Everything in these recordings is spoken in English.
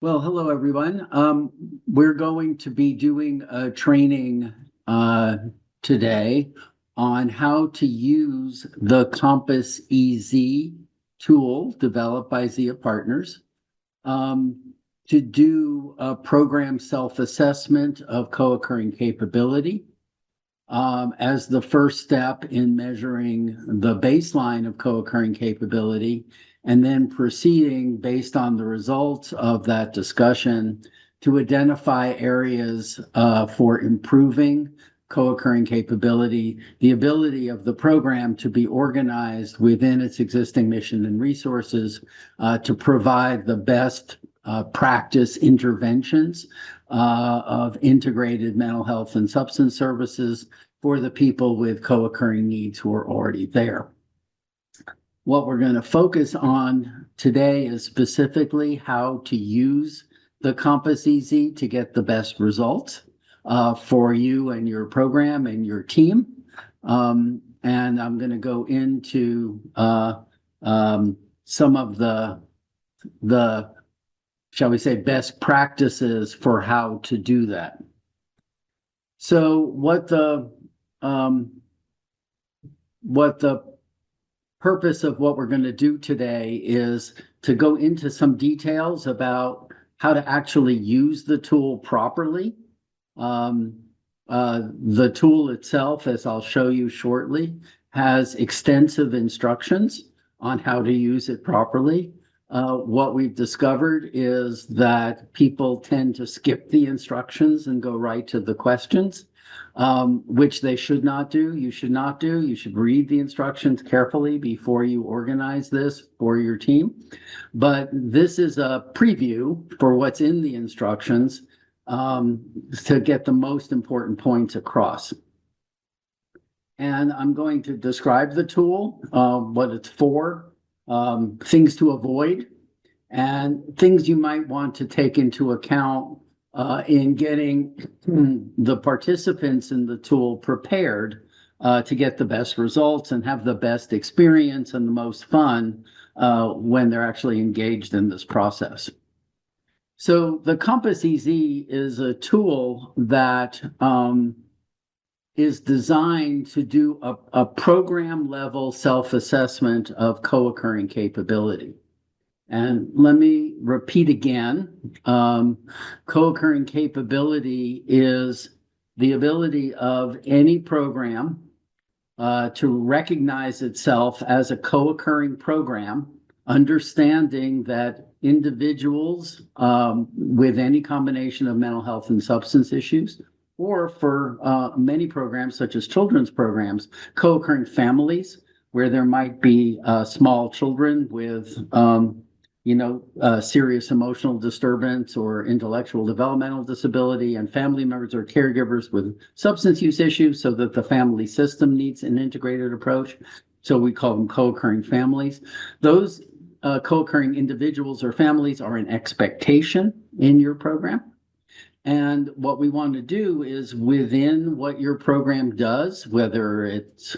Well, hello, everyone. We're going to be doing a training today on how to use the Compass EZ tool developed by Zia Partners to do a program self-assessment of co-occurring capability as the first step in measuring the baseline of co-occurring capability, and then proceeding based on the results of that discussion to identify areas for improving co-occurring capability, the ability of the program to be organized within its existing mission and resources to provide the best practice interventions of integrated mental health and substance services for the people with co-occurring needs who are already there. What we're going to focus on today is specifically how to use the Compass EZ to get the best results for you and your program and your team. And I'm going to go into some of the shall we say, best practices for how to do that. So what the purpose of what we're going to do today is to go into some details about how to actually use the tool properly. The tool itself, as I'll show you shortly, has extensive instructions on how to use it properly. What we've discovered is that people tend to skip the instructions and go right to the questions, which they should not do. You should not do. You should read the instructions carefully before you organize this for your team. But this is a preview for what's in the instructions to get the most important points across. And I'm going to describe the tool, what it's for, things to avoid, and things you might want to take into account in getting the participants in the tool prepared to get the best results and have the best experience and the most fun when they're actually engaged in this process. So the Compass EZ is a tool that is designed to do a program level self-assessment of co-occurring capability. And let me repeat again, co-occurring capability is the ability of any program to recognize itself as a co-occurring program, understanding that individuals with any combination of mental health and substance issues, or for many programs, such as children's programs, co-occurring families, where there might be small children with serious emotional disturbance or intellectual developmental disability, and family members or caregivers with substance use issues, so that the family system needs an integrated approach. So we call them co-occurring families. Those co-occurring individuals or families are an expectation in your program. And what we want to do is, within what your program does, whether it's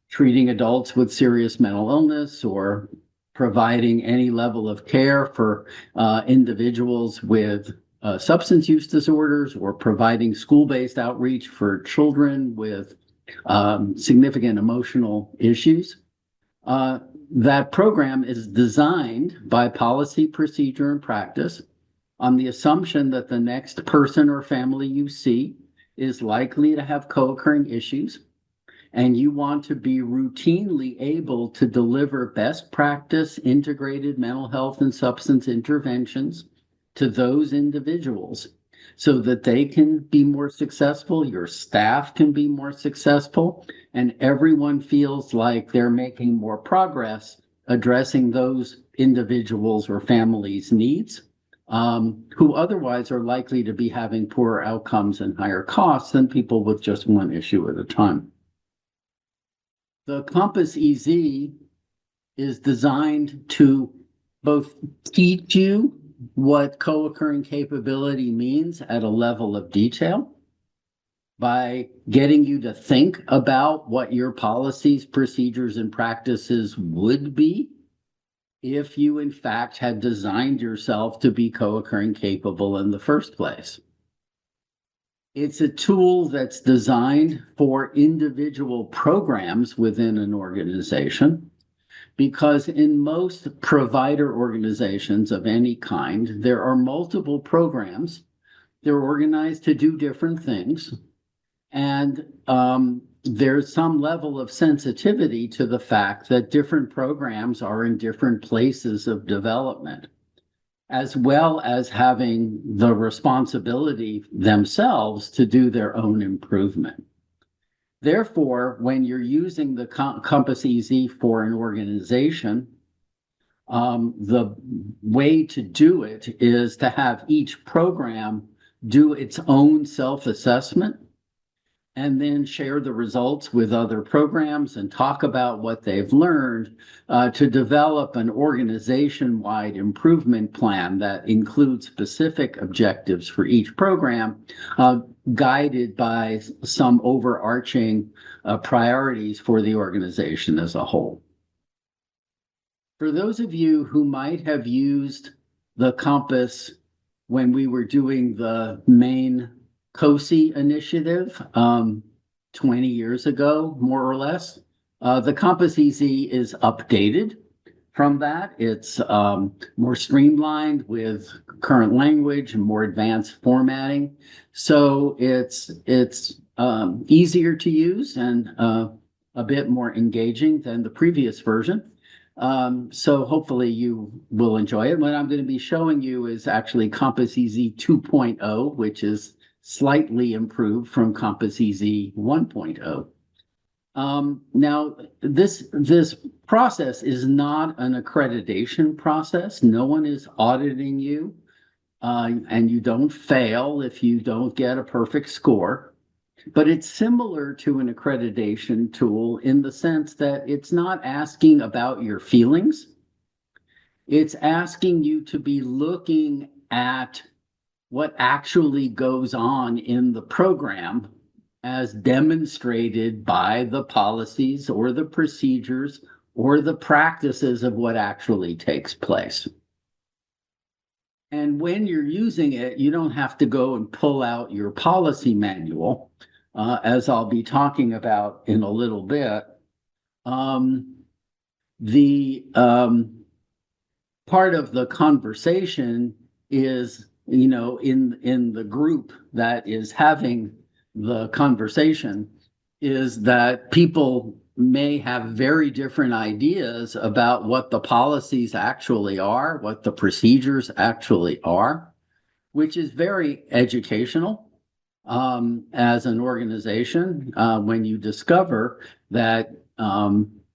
treating adults with serious mental illness or providing any level of care for individuals with substance use disorders, or providing school-based outreach for children with significant emotional issues, that program is designed by policy, procedure, and practice on the assumption that the next person or family you see is likely to have co-occurring issues, and you want to be routinely able to deliver best practice integrated mental health and substance interventions to those individuals so that they can be more successful, your staff can be more successful, and everyone feels like they're making more progress addressing those individuals or families' needs, who otherwise are likely to be having poorer outcomes and higher costs than people with just one issue at a time. The Compass EZ is designed to both teach you what co-occurring capability means at a level of detail by getting you to think about what your policies, procedures, and practices would be if you in fact had designed yourself to be co-occurring capable in the first place. It's a tool that's designed for individual programs within an organization, because in most provider organizations of any kind, there are multiple programs. They're organized to do different things. And there's some level of sensitivity to the fact that different programs are in different places of development, as well as having the responsibility themselves to do their own improvement. Therefore, when you're using the Compass EZ for an organization, the way to do it is to have each program do its own self-assessment and then share the results with other programs and talk about what they've learned to develop an organization-wide improvement plan that includes specific objectives for each program, guided by some overarching priorities for the organization as a whole. For those of you who might have used the Compass when we were doing the main COSI initiative 20 years ago, more or less, the Compass EZ is updated from that. It's more streamlined with current language and more advanced formatting. So it's easier to use and a bit more engaging than the previous version. So hopefully you will enjoy it. What I'm going to be showing you is actually Compass EZ 2.0, which is slightly improved from Compass EZ 1.0. Now, this process is not an accreditation process. No one is auditing you, and you don't fail if you don't get a perfect score. But it's similar to an accreditation tool in the sense that it's not asking about your feelings. It's asking you to be looking at what actually goes on in the program as demonstrated by the policies or the procedures or the practices of what actually takes place. And when you're using it, you don't have to go and pull out your policy manual, as I'll be talking about in a little bit. The part of the conversation is, you know, in the group that is having the conversation, is that people may have very different ideas about what the policies actually are, what the procedures actually are, which is very educational as an organization when you discover that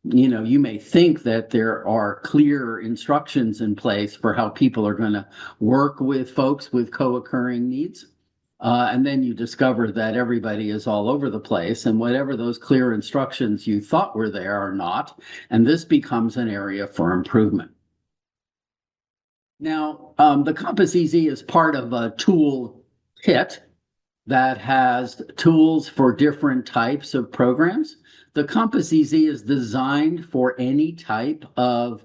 you know, you may think that there are clear instructions in place for how people are going to work with folks with co-occurring needs. And then you discover that everybody is all over the place, and whatever those clear instructions you thought were there are not. And this becomes an area for improvement. Now, the Compass EZ is part of a tool kit that has tools for different types of programs. The Compass EZ is designed for any type of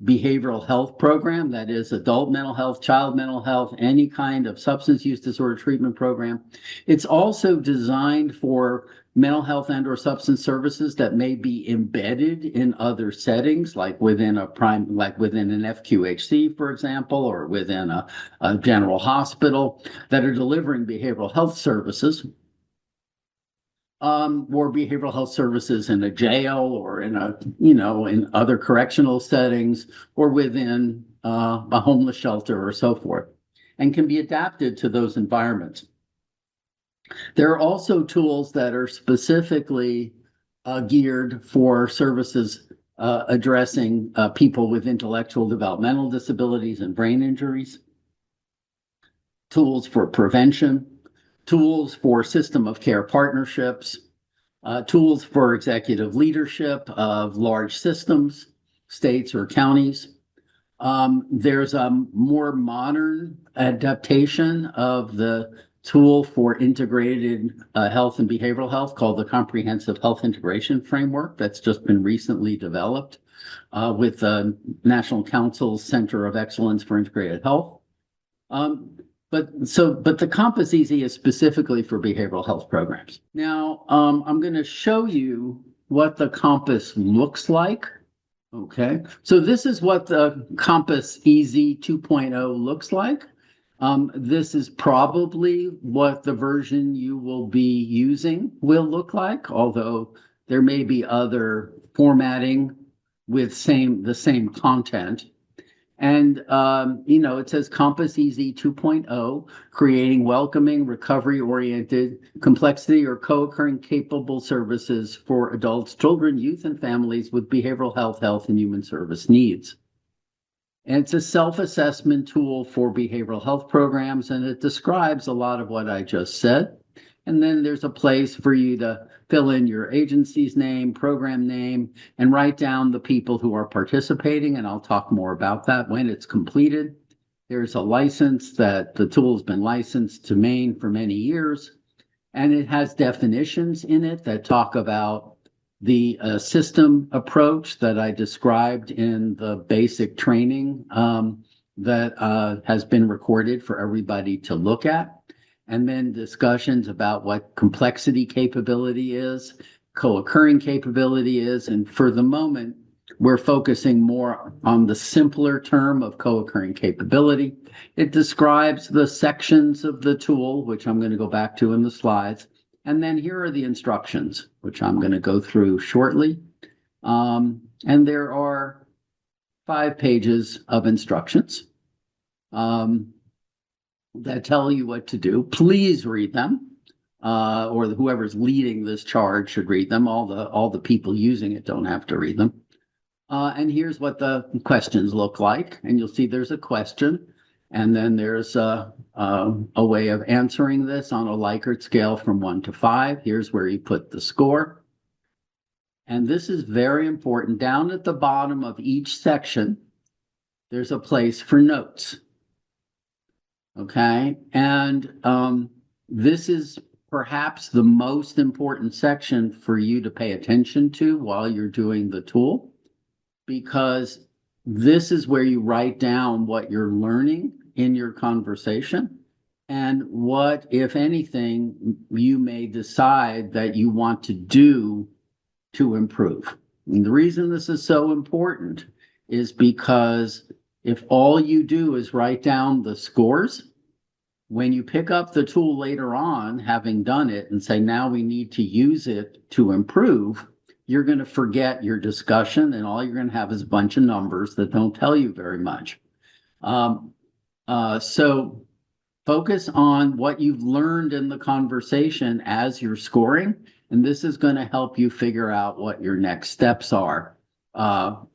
behavioral health program, that is adult mental health, child mental health, any kind of substance use disorder treatment program. It's also designed for mental health and or substance services that may be embedded in other settings, like within an FQHC, for example, or within a general hospital that are delivering behavioral health services. Or behavioral health services in a jail or in a, you know, in other correctional settings or within a homeless shelter or so forth, and can be adapted to those environments. There are also tools that are specifically geared for services addressing people with intellectual developmental disabilities and brain injuries, tools for prevention, tools for system of care partnerships, tools for executive leadership of large systems, states or counties. There's a more modern adaptation of the tool for integrated health and behavioral health called the Comprehensive Health Integration Framework that's just been recently developed. with the National Council's Center of Excellence for Integrated Health. But the Compass Easy is specifically for behavioral health programs. Now, I'm going to show you what the Compass looks like. Okay, so this is what the Compass Easy 2.0 looks like. This is probably what the version you will be using will look like, although there may be other formatting with the same content. And, it says Compass Easy 2.0, creating welcoming, recovery-oriented, complexity or co-occurring capable services for adults, children, youth, and families with behavioral health, and human service needs. And it's a self-assessment tool for behavioral health programs, and it describes a lot of what I just said. And then there's a place for you to fill in your agency's name, program name, and write down the people who are participating. And I'll talk more about that when it's completed. There's a license that the tool has been licensed to Maine for many years. And it has definitions in it that talk about the system approach that I described in the basic training that has been recorded for everybody to look at. And then discussions about what complexity capability is, co-occurring capability is, and for the moment, we're focusing more on the simpler term of co-occurring capability. It describes the sections of the tool, which I'm going to go back to in the slides. And then here are the instructions, which I'm going to go through shortly. And there are 5 pages of instructions. That tell you what to do. Please read them, or whoever's leading this charge should read them. All the people using it don't have to read them. And here's what the questions look like. And you'll see there's a question, and then there's a way of answering this on a Likert scale from 1 to 5. Here's where you put the score. And this is very important. Down at the bottom of each section, there's a place for notes. Okay, and this is perhaps the most important section for you to pay attention to while you're doing the tool, because this is where you write down what you're learning in your conversation and what, if anything, you may decide that you want to do to improve. And the reason this is so important is because if all you do is write down the scores, when you pick up the tool later on, having done it, and say, now we need to use it to improve, you're going to forget your discussion, and all you're going to have is a bunch of numbers that don't tell you very much. So focus on what you've learned in the conversation as you're scoring, and this is going to help you figure out what your next steps are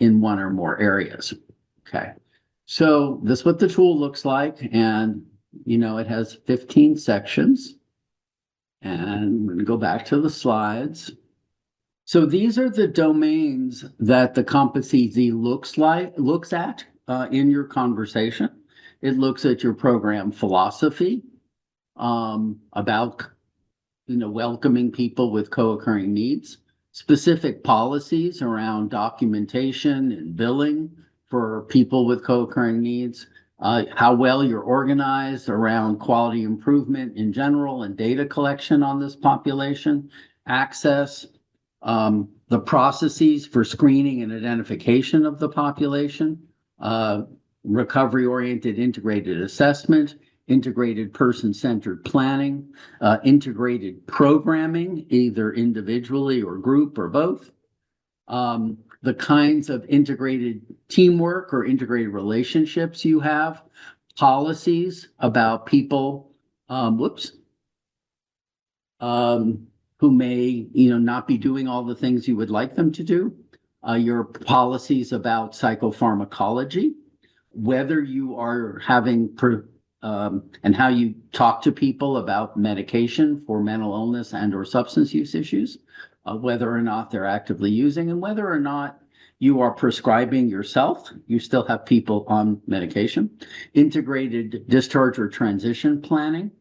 in one or more areas. Okay, so this is what the tool looks like, and it has 15 sections. And I'm going to go back to the slides. So these are the domains that the Compass Easy looks at in your conversation. It looks at your program philosophy, about welcoming people with co-occurring needs, specific policies around documentation and billing for people with co-occurring needs, how well you're organized around quality improvement in general and data collection on this population, access, the processes for screening and identification of the population, recovery-oriented integrated assessment, integrated person-centered planning, integrated programming, either individually or group or both, the kinds of integrated teamwork or integrated relationships you have, policies about people, who may, not be doing all the things you would like them to do, your policies about psychopharmacology, whether you are having, and how you talk to people about medication for mental illness and or substance use issues, whether or not they're actively using, and whether or not you are prescribing yourself. You still have people on medication. Integrated discharge or transition planning,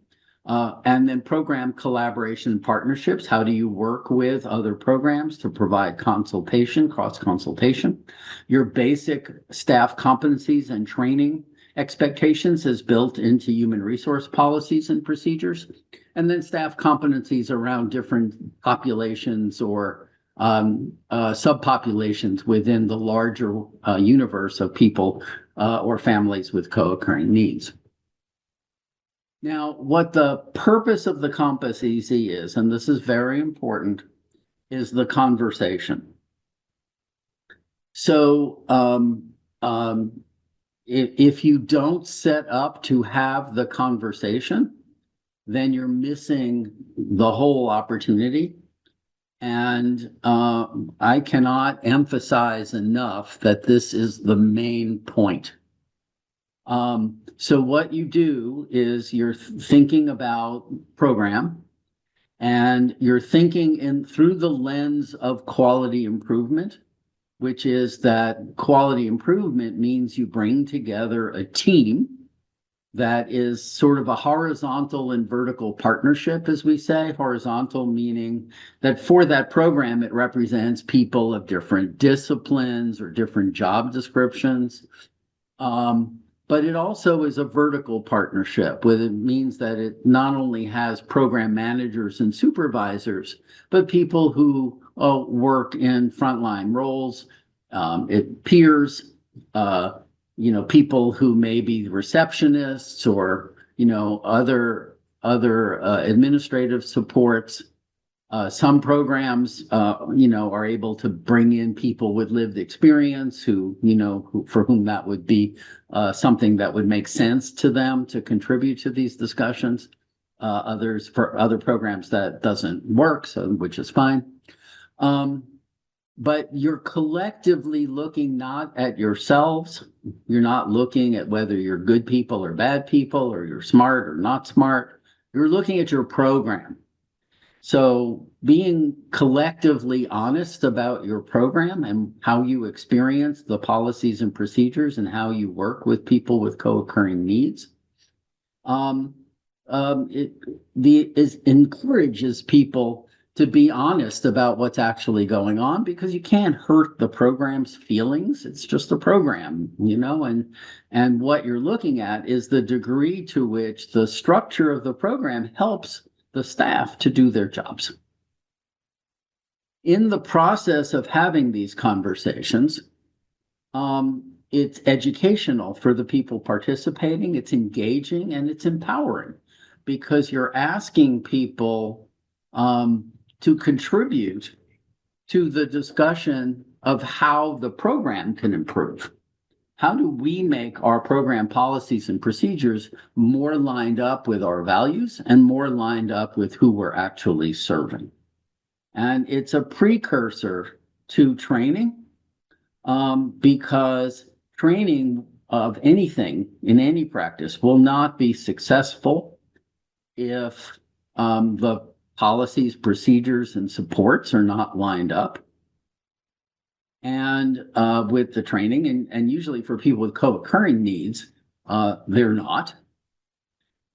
And then program collaboration and partnerships. How do you work with other programs to provide consultation, cross-consultation? Your basic staff competencies and training expectations is built into human resource policies and procedures. And then staff competencies around different populations or subpopulations within the larger universe of people or families with co-occurring needs. Now, what the purpose of the Compass EZ is, and this is very important, is the conversation. So if you don't set up to have the conversation, then you're missing the whole opportunity. And I cannot emphasize enough that this is the main point. So what you do is you're thinking about program, and you're thinking through the lens of quality improvement, which is that quality improvement means you bring together a team that is sort of a horizontal and vertical partnership, as we say. Horizontal meaning that for that program, it represents people of different disciplines or different job descriptions. But it also is a vertical partnership, which means that it not only has program managers and supervisors, but people who work in frontline roles, peers, people who may be receptionists or other administrative supports. Some programs, are able to bring in people with lived experience who for whom that would be something that would make sense to them to contribute to these discussions. Others, for other programs, that doesn't work, which is fine. But you're collectively looking not at yourselves. You're not looking at whether you're good people or bad people, or you're smart or not smart. You're looking at your program. So being collectively honest about your program and how you experience the policies and procedures and how you work with people with co-occurring needs, encourages people to be honest about what's actually going on, because you can't hurt the program's feelings. It's just a program, and what you're looking at is the degree to which the structure of the program helps the staff to do their jobs. In the process of having these conversations, it's educational for the people participating, it's engaging, and it's empowering, because you're asking people to contribute to the discussion of how the program can improve. How do we make our program policies and procedures more lined up with our values and more lined up with who we're actually serving? And it's a precursor to training, because training of anything in any practice will not be successful if the policies, procedures, and supports are not lined up. And with the training, and usually for people with co-occurring needs, they're not.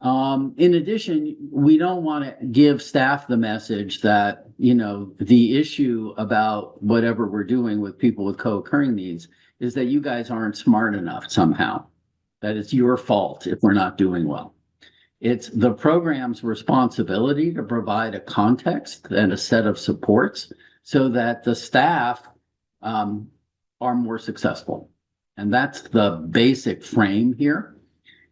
In addition, we don't want to give staff the message that, the issue about whatever we're doing with people with co-occurring needs is that you guys aren't smart enough somehow, that it's your fault if we're not doing well. It's the program's responsibility to provide a context and a set of supports so that the staff are more successful. And that's the basic frame here.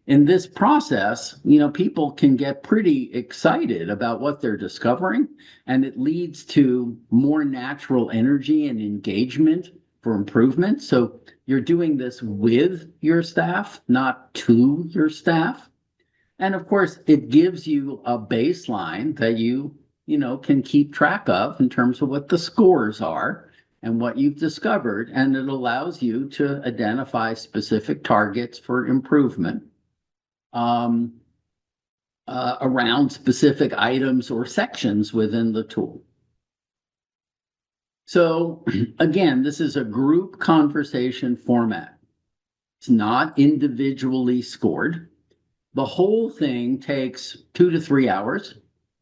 In this process, people can get pretty excited about what they're discovering, and it leads to more natural energy and engagement for improvement. So you're doing this with your staff, not to your staff. And of course, it gives you a baseline that you can keep track of in terms of what the scores are and what you've discovered, and it allows you to identify specific targets for improvement around specific items or sections within the tool. So again, this is a group conversation format. It's not individually scored. The whole thing takes 2 to 3 hours,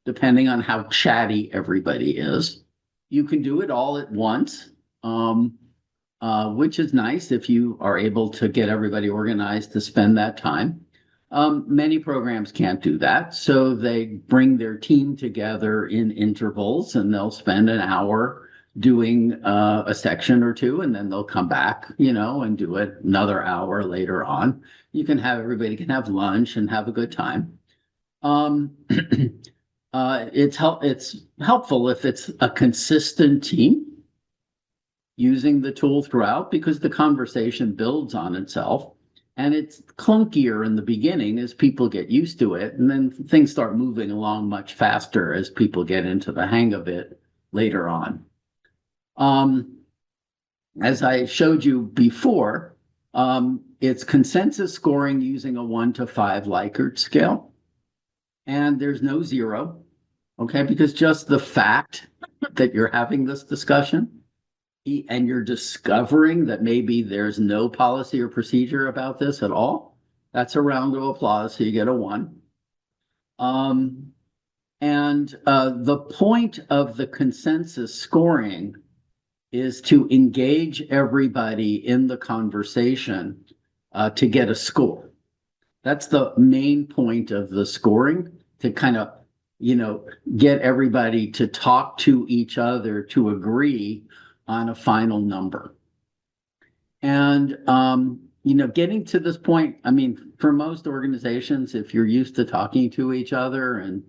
depending on how chatty everybody is. You can do it all at once, which is nice if you are able to get everybody organized to spend that time. Many programs can't do that, so they bring their team together in intervals, and they'll spend an hour doing a section or two, and then they'll come back, and do it another hour later on. Everybody can have lunch and have a good time. It's helpful if it's a consistent team using the tool throughout, because the conversation builds on itself. And it's clunkier in the beginning as people get used to it, and then things start moving along much faster as people get into the hang of it later on. As I showed you before, it's consensus scoring using a 1 to 5 Likert scale. And there's no 0, okay? Because just the fact that you're having this discussion and you're discovering that maybe there's no policy or procedure about this at all, that's a round of applause, so you get a 1. The point of the consensus scoring is to engage everybody in the conversation to get a score. That's the main point of the scoring, to kind of, get everybody to talk to each other to agree on a final number. And, getting to this point, for most organizations, if you're used to talking to each other and,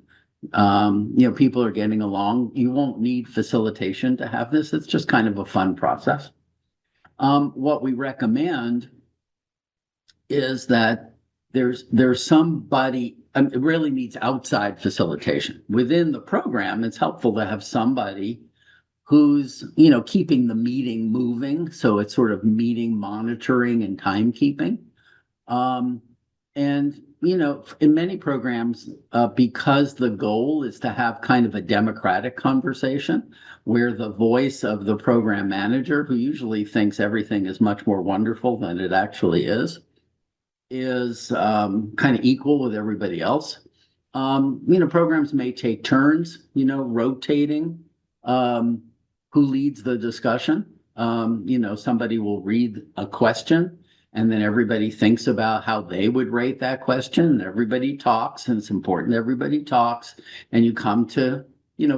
people are getting along, you won't need facilitation to have this. It's just kind of a fun process. What we recommend is that there's somebody, it really needs outside facilitation. Within the program, it's helpful to have somebody who's, keeping the meeting moving. So it's sort of meeting monitoring and timekeeping. In many programs, because the goal is to have kind of a democratic conversation where the voice of the program manager, who usually thinks everything is much more wonderful than it actually is kind of equal with everybody else. Programs may take turns, rotating who leads the discussion. Somebody will read a question, and then everybody thinks about how they would rate that question. Everybody talks, and it's important everybody talks, and you come to,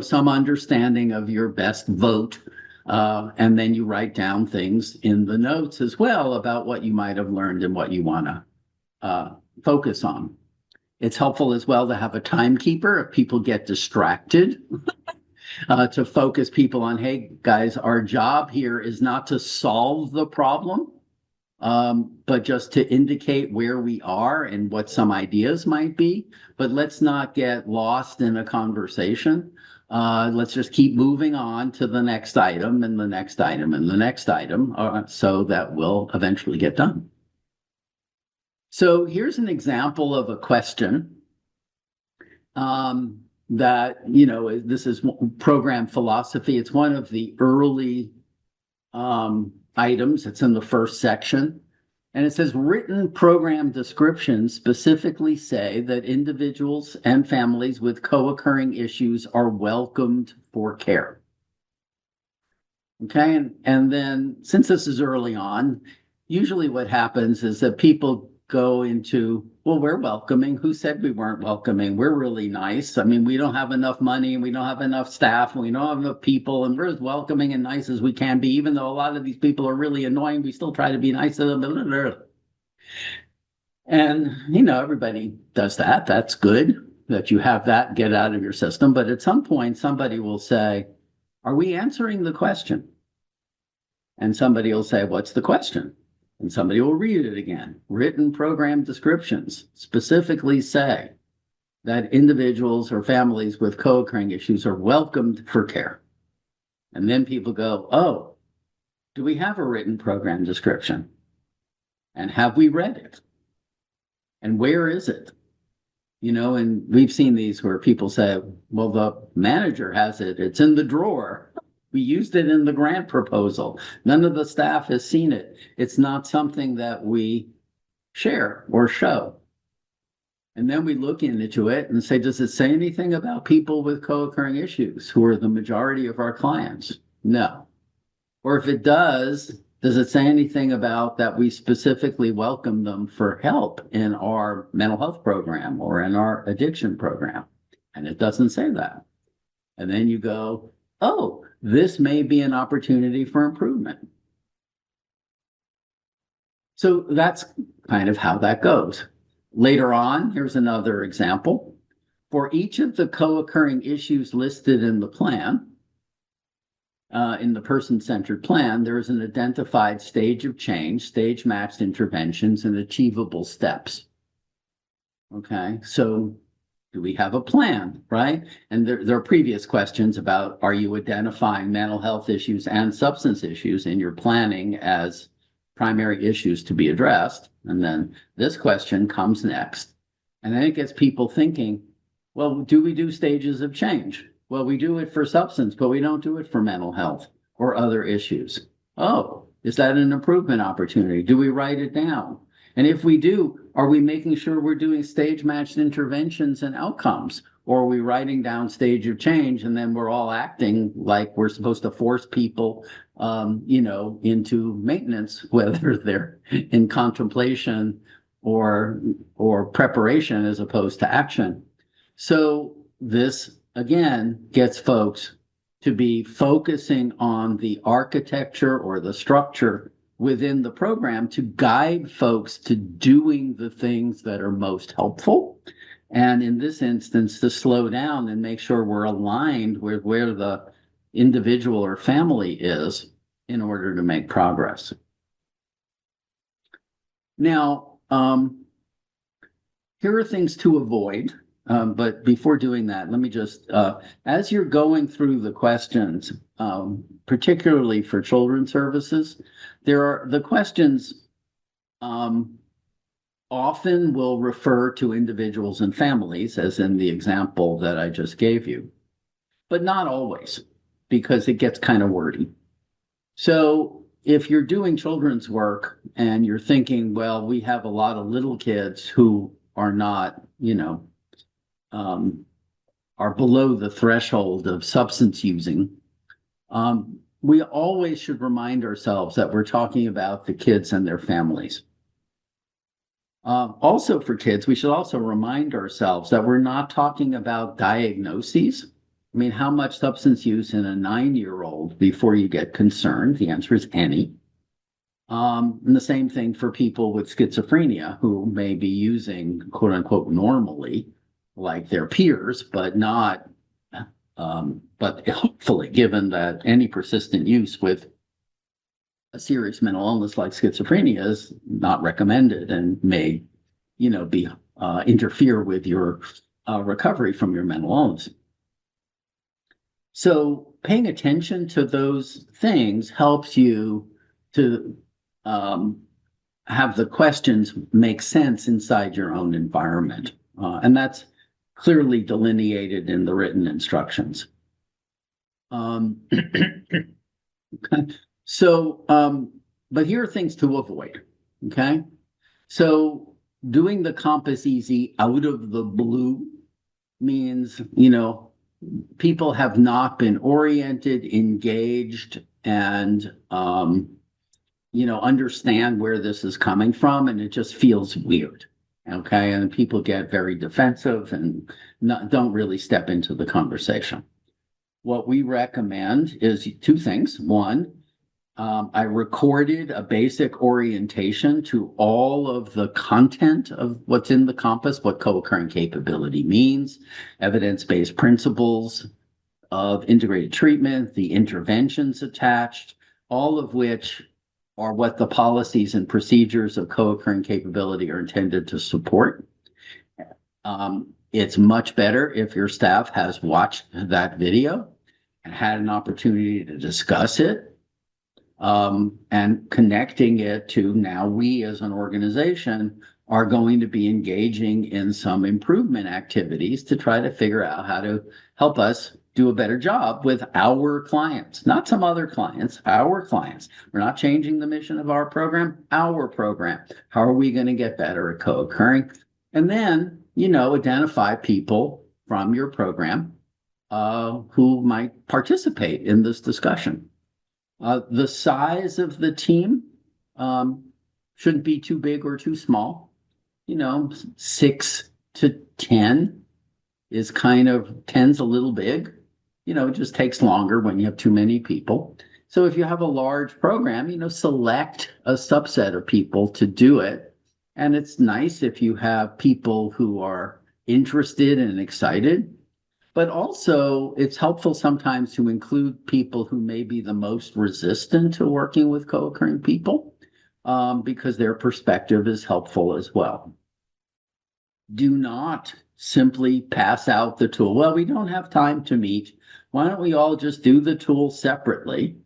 some understanding of your best vote. And then you write down things in the notes as well about what you might have learned and what you want to focus on. It's helpful as well to have a timekeeper if people get distracted. To focus people on, hey, guys, our job here is not to solve the problem, but just to indicate where we are and what some ideas might be. But let's not get lost in a conversation. Let's just keep moving on to the next item and the next item and the next item, so that we'll eventually get done. So here's an example of a question that, this is program philosophy. It's one of the early items. It's in the first section. And it says, written program descriptions specifically say that individuals and families with co-occurring issues are welcomed for care. Okay, and then since this is early on, usually what happens is that people go into, well, we're welcoming. Who said we weren't welcoming? We're really nice. We don't have enough money, and we don't have enough staff, and we don't have enough people, and we're as welcoming and nice as we can be. Even though a lot of these people are really annoying, we still try to be nice to them. And, everybody does that. That's good that you have that get out of your system. But at some point, somebody will say, are we answering the question? And somebody will say, what's the question? And somebody will read it again. Written program descriptions specifically say that individuals or families with co-occurring issues are welcomed for care. And then people go, oh, do we have a written program description? And have we read it? And where is it? And we've seen these where people say, well, the manager has it. It's in the drawer. We used it in the grant proposal. None of the staff has seen it. It's not something that we share or show. And then we look into it and say, does it say anything about people with co-occurring issues who are the majority of our clients? No. Or if it does it say anything about that we specifically welcome them for help in our mental health program or in our addiction program? And it doesn't say that. And then you go, oh, this may be an opportunity for improvement. So that's kind of how that goes. Later on, here's another example. For each of the co-occurring issues listed in the plan, in the person-centered plan, there is an identified stage of change, stage-matched interventions, and achievable steps. Okay, so do we have a plan, right? And there are previous questions about, are you identifying mental health issues and substance issues in your planning as primary issues to be addressed? And then this question comes next. And then it gets people thinking, well, do we do stages of change? Well, we do it for substance, but we don't do it for mental health or other issues. Oh, is that an improvement opportunity? Do we write it down? And if we do, are we making sure we're doing stage-matched interventions and outcomes? Or are we writing down stage of change and then we're all acting like we're supposed to force people, into maintenance, whether they're in contemplation or preparation as opposed to action? So this, again, gets folks to be focusing on the architecture or the structure within the program to guide folks to doing the things that are most helpful. And in this instance, to slow down and make sure we're aligned with where the individual or family is in order to make progress. Now, here are things to avoid. But before doing that, let me just, as you're going through the questions, particularly for children's services, the questions often will refer to individuals and families, as in the example that I just gave you, but not always, because it gets kind of wordy. So if you're doing children's work and you're thinking, well, we have a lot of little kids who are not, are below the threshold of substance using, we always should remind ourselves that we're talking about the kids and their families. Also for kids, we should also remind ourselves that we're not talking about diagnoses. I mean, how much substance use in a 9-year-old before you get concerned? The answer is any. And the same thing for people with schizophrenia who may be using, quote unquote, normally, like their peers, but not, but hopefully, given that any persistent use with a serious mental illness like schizophrenia is not recommended and may, be interfere with your recovery from your mental illness. So paying attention to those things helps you to have the questions make sense inside your own environment. And that's clearly delineated in the written instructions. Okay. So, but here are things to avoid, okay? So doing the compass easy out of the blue means, people have not been oriented, engaged, and, understand where this is coming from, and it just feels weird, okay? And people get very defensive and don't really step into the conversation. What we recommend is two things. One, I recorded a basic orientation to all of the content of what's in the compass, what co-occurring capability means, evidence-based principles of integrated treatment, the interventions attached, all of which are what the policies and procedures of co-occurring capability are intended to support. It's much better if your staff has watched that video and had an opportunity to discuss it. And connecting it to now we as an organization are going to be engaging in some improvement activities to try to figure out how to help us do a better job with our clients, not some other clients, our clients. We're not changing the mission of our program. How are we going to get better at co-occurring? And then identify people from your program who might participate in this discussion. The size of the team shouldn't be too big or too small. 6 to 10 is kind of 10's a little big. It just takes longer when you have too many people. So if you have a large program, select a subset of people to do it. And it's nice if you have people who are interested and excited, but also it's helpful sometimes to include people who may be the most resistant to working with co-occurring people, because their perspective is helpful as well. Do not simply pass out the tool. Well, we don't have time to meet. Why don't we all just do the tool separately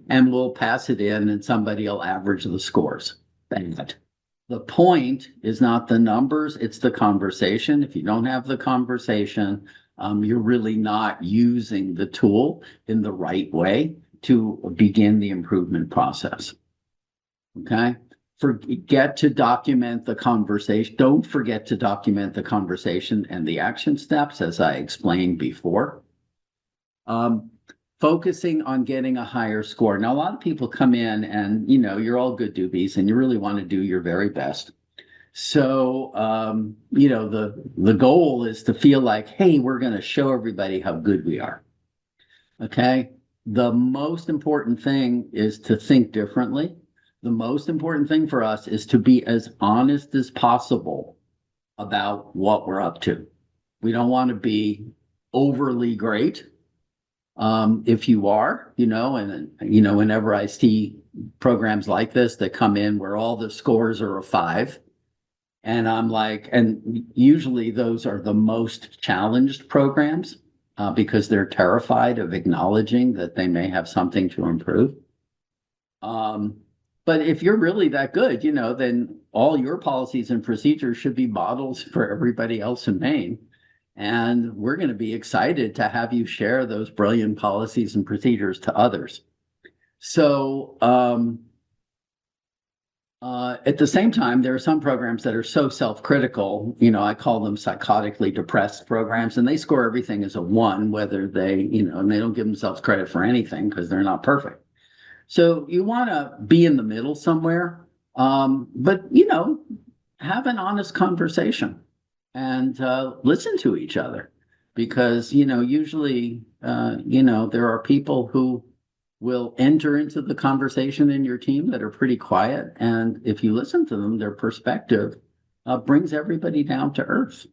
and we'll pass it in and somebody will average the scores? Bad. The point is not the numbers, it's the conversation. If you don't have the conversation, you're really not using the tool in the right way to begin the improvement process. Okay? Forget to document the conversation. Don't forget to document the conversation and the action steps, as I explained before. Focusing on getting a higher score. Now, a lot of people come in and, you're all good doobies and you really want to do your very best. So, the goal is to feel like, hey, we're going to show everybody how good we are. Okay? The most important thing is to think differently. The most important thing for us is to be as honest as possible about what we're up to. We don't want to be overly great. If you are, and whenever I see programs like this that come in where all the scores are a 5, and I'm like, and usually those are the most challenged programs because they're terrified of acknowledging that they may have something to improve. But if you're really that good, then all your policies and procedures should be models for everybody else in Maine. And we're going to be excited to have you share those brilliant policies and procedures to others. So at the same time, there are some programs that are so self-critical, I call them psychotically depressed programs, and they score everything as a 1, whether they, and they don't give themselves credit for anything because they're not perfect. So you want to be in the middle somewhere, but, have an honest conversation and listen to each other because, usually, there are people who will enter into the conversation in your team that are pretty quiet. And if you listen to them, their perspective brings everybody down to earth.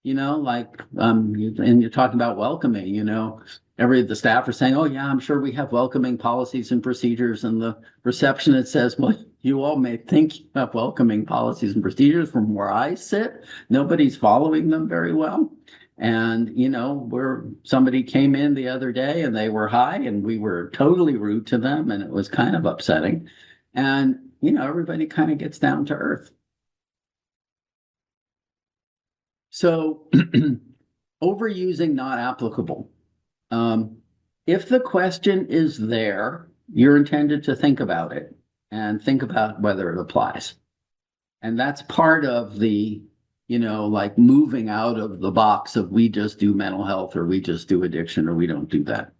And you're talking about welcoming, the staff are saying, oh yeah, I'm sure we have welcoming policies and procedures. And the receptionist says, well, you all may think you have welcoming policies and procedures. From where I sit, nobody's following them very well. And, somebody came in the other day and they were high and we were totally rude to them and it was kind of upsetting. And, everybody kind of gets down to earth. So overusing not applicable. If the question is there, you're intended to think about it and think about whether it applies. And that's part of the, moving out of the box of we just do mental health or we just do addiction or we don't do that.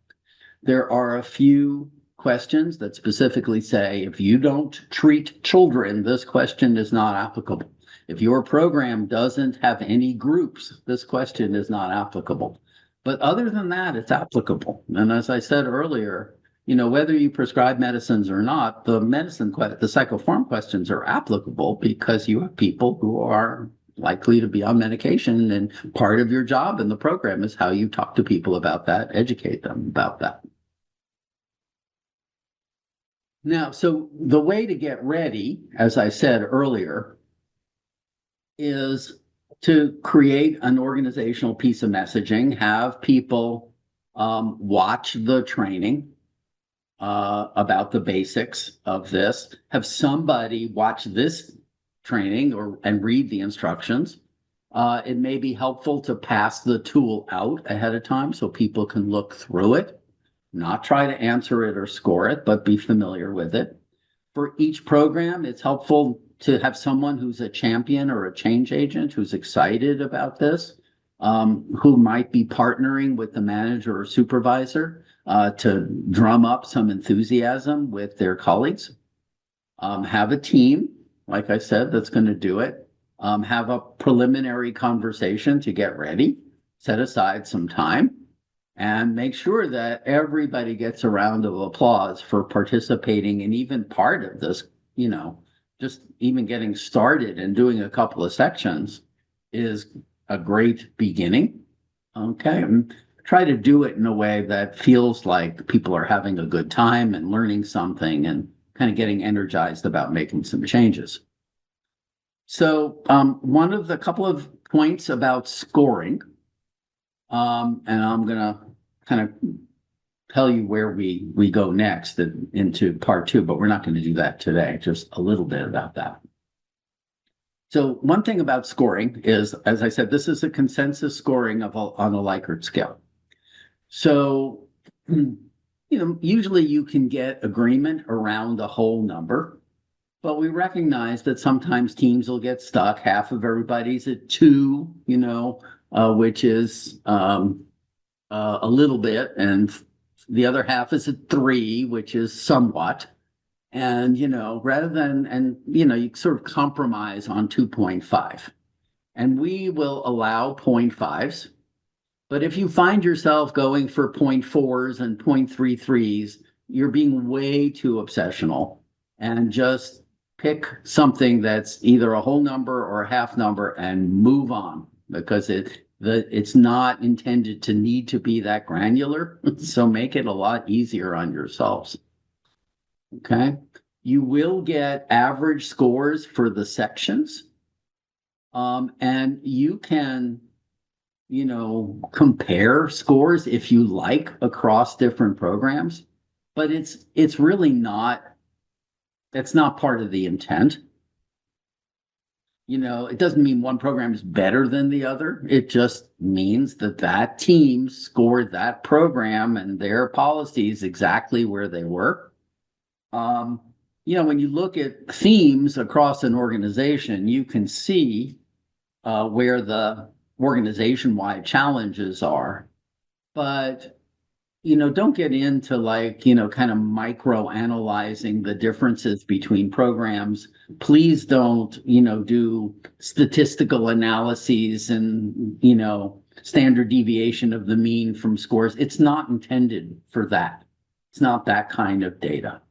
There are a few questions that specifically say, if you don't treat children, this question is not applicable. If your program doesn't have any groups, this question is not applicable. But other than that, it's applicable. And as I said earlier, whether you prescribe medicines or not, the psychopharm questions are applicable because you have people who are likely to be on medication, and part of your job in the program is how you talk to people about that, educate them about that. Now, so the way to get ready, as I said earlier, is to create an organizational piece of messaging, have people watch the training about the basics of this, have somebody watch this training and read the instructions. It may be helpful to pass the tool out ahead of time so people can look through it, not try to answer it or score it, but be familiar with it. For each program, it's helpful to have someone who's a champion or a change agent who's excited about this, who might be partnering with the manager or supervisor to drum up some enthusiasm with their colleagues. Have a team, like I said, that's going to do it. Have a preliminary conversation to get ready, set aside some time, and make sure that everybody gets a round of applause for participating in even part of this, just even getting started and doing a couple of sections is a great beginning. Okay. And try to do it in a way that feels like people are having a good time and learning something and kind of getting energized about making some changes. So one of the couple of points about scoring, and I'm going to kind of tell you where we go next into part 2, but we're not going to do that today, just a little bit about that. So one thing about scoring is, as I said, this is a consensus scoring on a Likert scale. So, usually you can get agreement around a whole number, but we recognize that sometimes teams will get stuck. Half of everybody's at 2, which is a little bit, and the other half is at 3, which is somewhat. And, rather than, you sort of compromise on 2.5. And we will allow 0.5s. But if you find yourself going for 0.4s and 0.33s, you're being way too obsessional, and just pick something that's either a whole number or a half number and move on, because it's not intended to need to be that granular. So make it a lot easier on yourselves. Okay. You will get average scores for the sections. And you can, compare scores if you like across different programs, but it's really not, that's not part of the intent. It doesn't mean one program is better than the other. It just means that team scored that program and their policies exactly where they were. When you look at themes across an organization, you can see where the organization-wide challenges are. But, don't get into kind of micro-analyzing the differences between programs. Please don't, do statistical analyses and, standard deviation of the mean from scores. It's not intended for that. It's not that kind of data.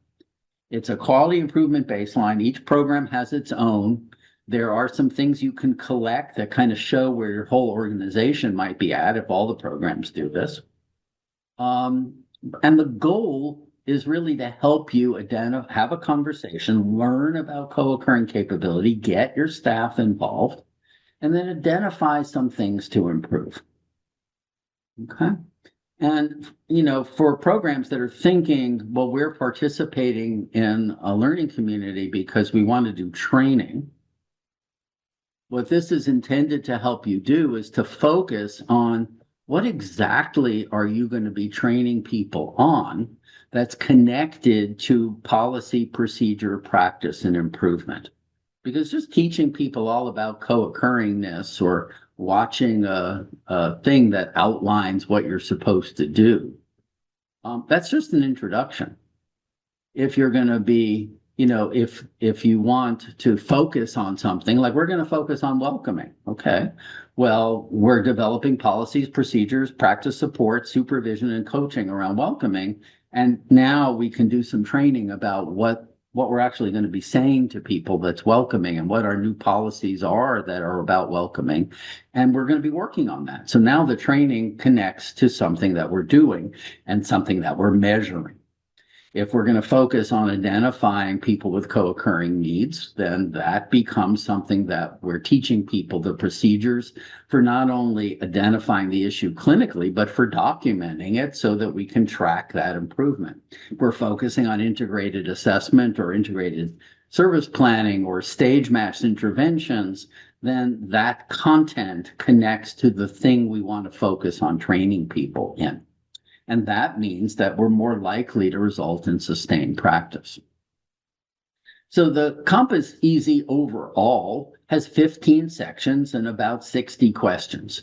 It's a quality improvement baseline. Each program has its own. There are some things you can collect that kind of show where your whole organization might be at if all the programs do this. And the goal is really to help you have a conversation, learn about co-occurring capability, get your staff involved, and then identify some things to improve. Okay. And, for programs that are thinking, well, we're participating in a learning community because we want to do training, what this is intended to help you do is to focus on what exactly are you going to be training people on that's connected to policy, procedure, practice, and improvement. Because just teaching people all about co-occurringness or watching a thing that outlines what you're supposed to do, that's just an introduction. If you're going to be, if you want to focus on something, like we're going to focus on welcoming, okay? Well, we're developing policies, procedures, practice support, supervision, and coaching around welcoming. And now we can do some training about what we're actually going to be saying to people that's welcoming and what our new policies are that are about welcoming. And we're going to be working on that. So now the training connects to something that we're doing and something that we're measuring. If we're going to focus on identifying people with co-occurring needs, then that becomes something that we're teaching people the procedures for not only identifying the issue clinically, but for documenting it so that we can track that improvement. If we're focusing on integrated assessment or integrated service planning or stage matched interventions, then that content connects to the thing we want to focus on training people in. And that means that we're more likely to result in sustained practice. So the Compass Easy overall has 15 sections and about 60 questions.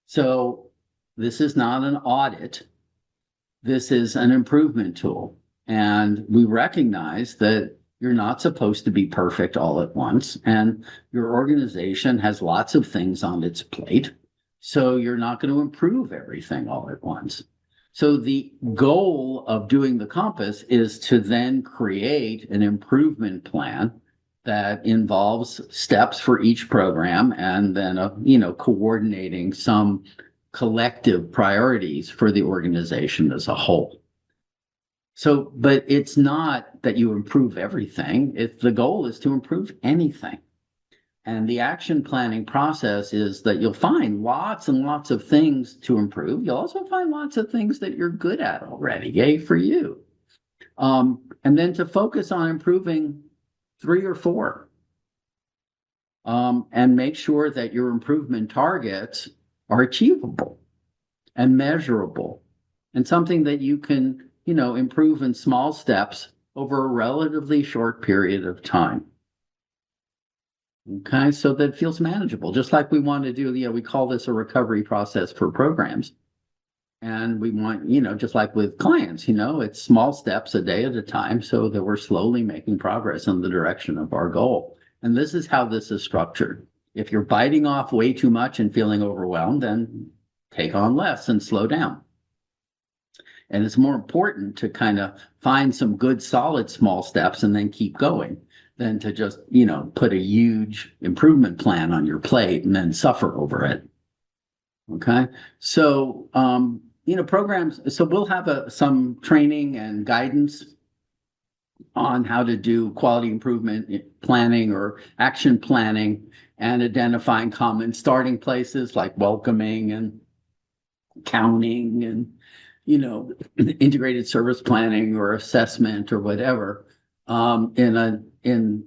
So this is not an audit. This is an improvement tool. And we recognize that you're not supposed to be perfect all at once. And your organization has lots of things on its plate. So you're not going to improve everything all at once. So the goal of doing the Compass is to then create an improvement plan that involves steps for each program and then, coordinating some collective priorities for the organization as a whole. So, but it's not that you improve everything. The goal is to improve anything. And the action planning process is that you'll find lots and lots of things to improve. You'll also find lots of things that you're good at already. Yay for you. And then to focus on improving 3 or 4. And make sure that your improvement targets are achievable and measurable and something that you can, improve in small steps over a relatively short period of time. Okay, so that feels manageable, just like we want to do, we call this a recovery process for programs. And we want, just like with clients, it's small steps a day at a time so that we're slowly making progress in the direction of our goal. And this is how this is structured. If you're biting off way too much and feeling overwhelmed, then take on less and slow down. And it's more important to kind of find some good, solid small steps and then keep going than to just, put a huge improvement plan on your plate and then suffer over it. Okay. So, programs, so we'll have some training and guidance on how to do quality improvement planning or action planning and identifying common starting places like welcoming and counting and, integrated service planning or assessment or whatever in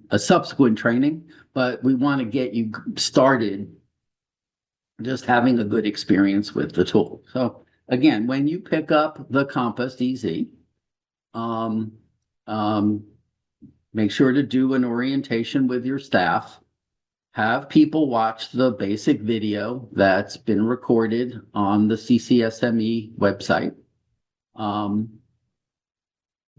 a subsequent training. But we want to get you started just having a good experience with the tool. So again, when you pick up the Compass Easy, make sure to do an orientation with your staff. Have people watch the basic video that's been recorded on the CCSME website.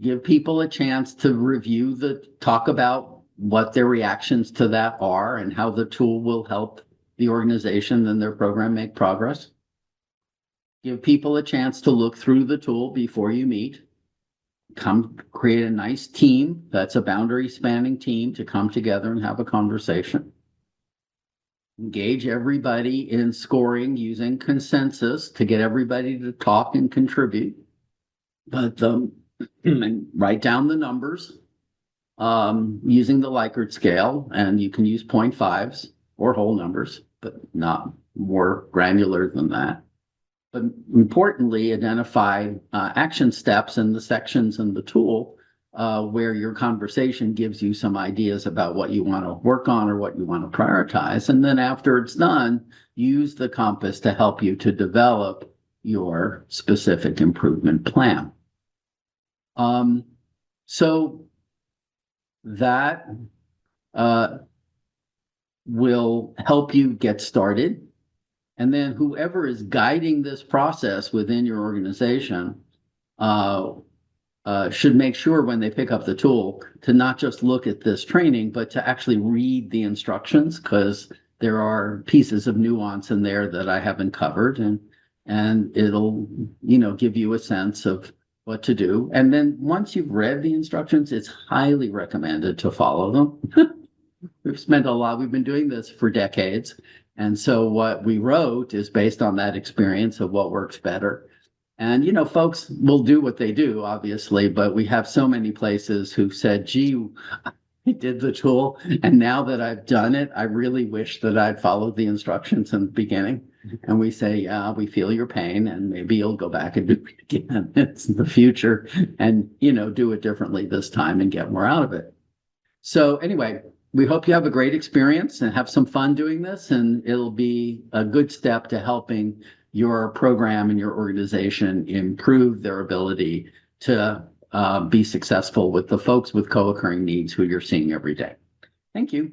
Give people a chance to talk about what their reactions to that are and how the tool will help the organization and their program make progress. Give people a chance to look through the tool before you meet. Come create a nice team that's a boundary spanning team to come together and have a conversation. Engage everybody in scoring using consensus to get everybody to talk and contribute. But and write down the numbers using the Likert scale, and you can use 0.5s or whole numbers, but not more granular than that. But importantly, identify action steps in the sections in the tool where your conversation gives you some ideas about what you want to work on or what you want to prioritize. And then after it's done, use the Compass to help you to develop your specific improvement plan. So that will help you get started. And then whoever is guiding this process within your organization should make sure when they pick up the tool to not just look at this training, but to actually read the instructions, because there are pieces of nuance in there that I haven't covered, and it'll, give you a sense of what to do. And then once you've read the instructions, it's highly recommended to follow them. We've been doing this for decades. And so what we wrote is based on that experience of what works better. And, folks will do what they do, obviously, but we have so many places who said, gee, I did the tool, and now that I've done it, I really wish that I'd followed the instructions in the beginning. And we say, yeah, we feel your pain, and maybe you'll go back and do it again. It's the future, and, do it differently this time and get more out of it. So anyway, we hope you have a great experience and have some fun doing this, and it'll be a good step to helping your program and your organization improve their ability to be successful with the folks with co-occurring needs who you're seeing every day. Thank you.